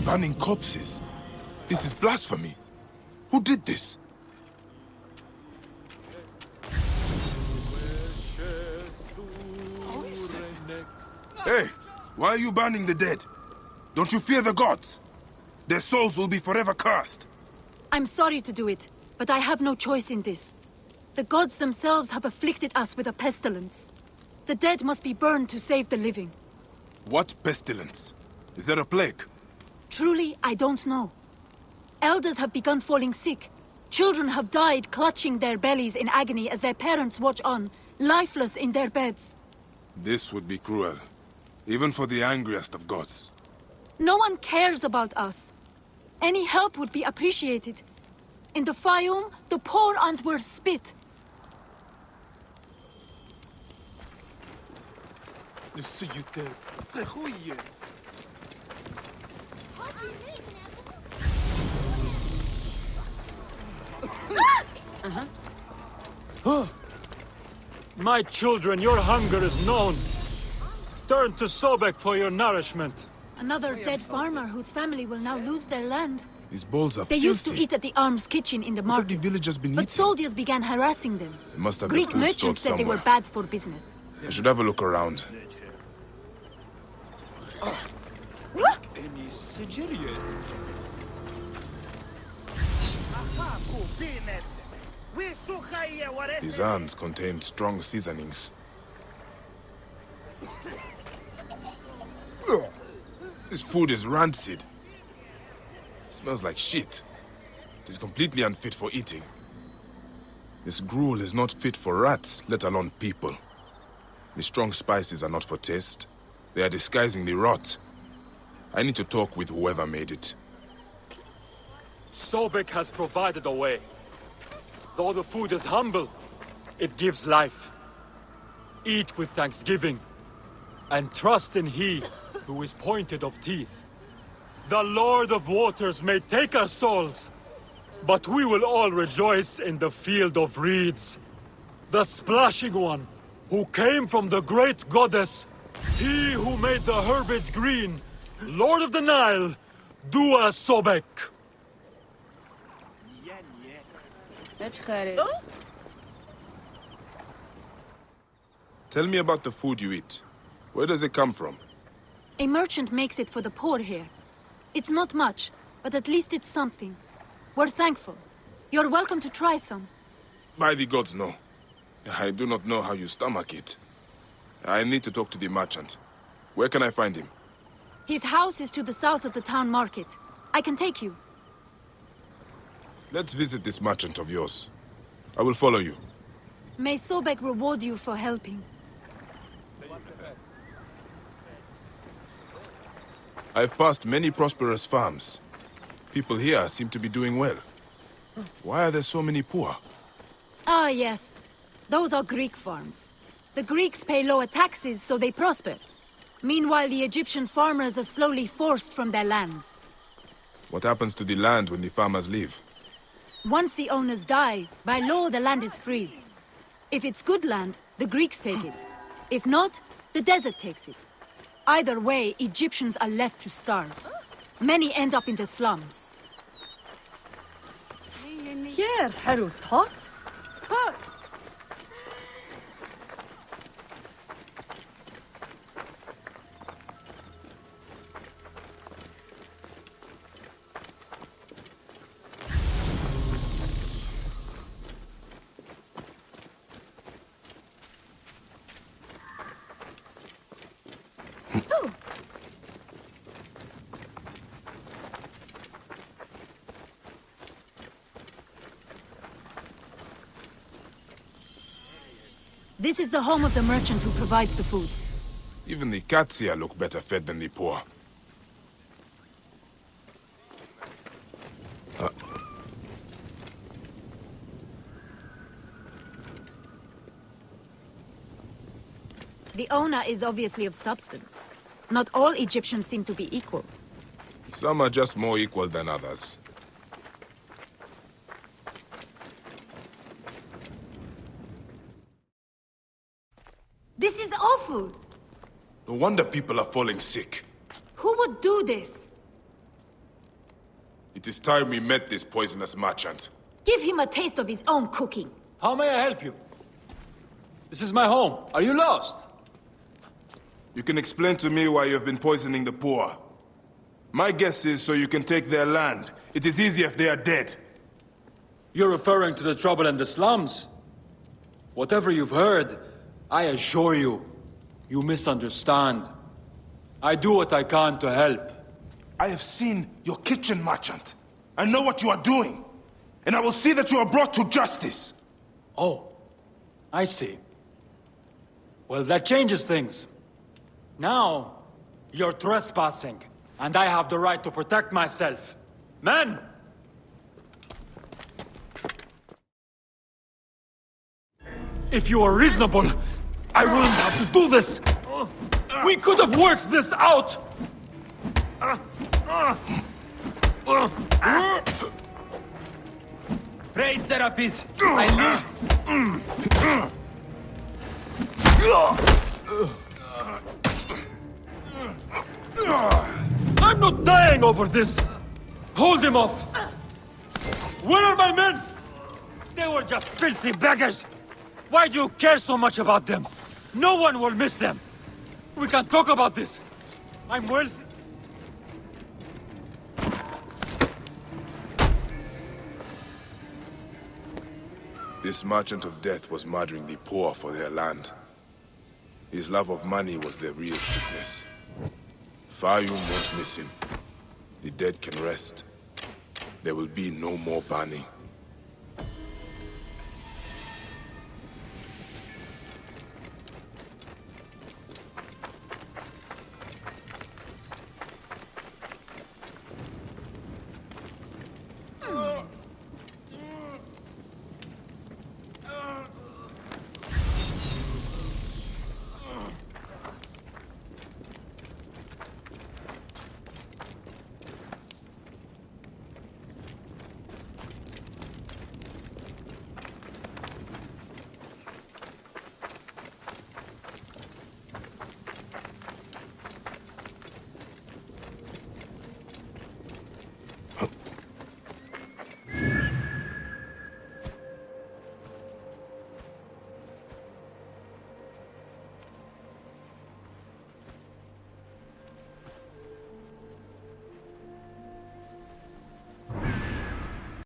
fanning corpses. This is blasphemy. Who did this? Hey, why are you burning the dead? Don't you fear the gods? Their souls will be forever cursed. I'm sorry to do it, but I have no choice in this. The gods themselves have afflicted us with a pestilence. The dead must be burned to save the living. What pestilence? Is there a plague? Truly, I don't know. Elders have begun falling sick. Children have died clutching their bellies in agony as their parents watch on, lifeless in their beds. This would be cruel, even for the angriest of gods. No one cares about us. Any help would be appreciated. In the Fayum, the poor aren't worth spit. My children, your hunger is known. Turn to Sobek for your nourishment. Another dead farmer whose family will now lose their land. These bowls are They filthy. used to eat at the arms kitchen in the What have the market. villagers been But eating? soldiers began harassing them. They must have Greek their food stored merchants said they were somewhere. bad for business. I should have a look around. These urns contain strong seasonings. Ugh. This food is rancid. Smells like shit. It is completely unfit for eating. This gruel is not fit for rats, let alone people. The strong spices are not for taste. They are disguising the rot. I need to talk with whoever made it. Sobek has provided a way. Though the food is humble, it gives life. Eat with thanksgiving, and trust in He who is pointed of teeth. The Lord of Waters may take our souls, but we will all rejoice in the field of reeds. The Splashing One, who came from the great goddess, He who made the herbage green, Lord of the Nile, Dua Sobek. Tell me about the food you eat. Where does it come from? A merchant makes it for the poor here. It's not much, but at least it's something. We're thankful. You're welcome to try some. By the gods, no. I do not know how you stomach it. I need to talk to the merchant. Where can I find him? His house is to the south of the town market. I can take you. Let's visit this merchant of yours. I will follow you. May Sobek reward you for helping. I've passed many prosperous farms. People here seem to be doing well. Why are there so many poor? Ah, yes. Those are Greek farms. The Greeks pay lower taxes, so they prosper. Meanwhile, the Egyptian farmers are slowly forced from their lands. What happens to the land when the farmers leave? Once the owners die, by law the land is freed. If it's good land, the Greeks take it. If not, the desert takes it. Either way, Egyptians are left to starve. Many end up in the slums. Here, حلو tot. This is the home of the merchant who provides the food. Even the cats here look better fed than the poor. The owner is obviously of substance. Not all Egyptians seem to be equal. Some are just more equal than others. This is awful! No wonder people are falling sick. Who would do this? It is time we met this poisonous merchant. Give him a taste of his own cooking. How may I help you? This is my home. Are you lost? You can explain to me why you have been poisoning the poor. My guess is so you can take their land. It is easier if they are dead. You're referring to the trouble in the slums? Whatever you've heard, I assure you, you misunderstand. I do what I can to help. I have seen your kitchen, merchant. I know what you are doing. And I will see that you are brought to justice. Oh, I see. Well, that changes things. Now, you're trespassing, and I have the right to protect myself. Men! If you are reasonable, I wouldn't have to do this! We could have worked this out! Praise Serapis! I live! I'm not dying over this! Hold him off! Where are my men? They were just filthy beggars! Why do you care so much about them? No one will miss them! We can talk about this! I'm wealthy. This merchant of death was murdering the poor for their land. His love of money was their real sickness. Fayum won't miss him. The dead can rest. There will be no more burning.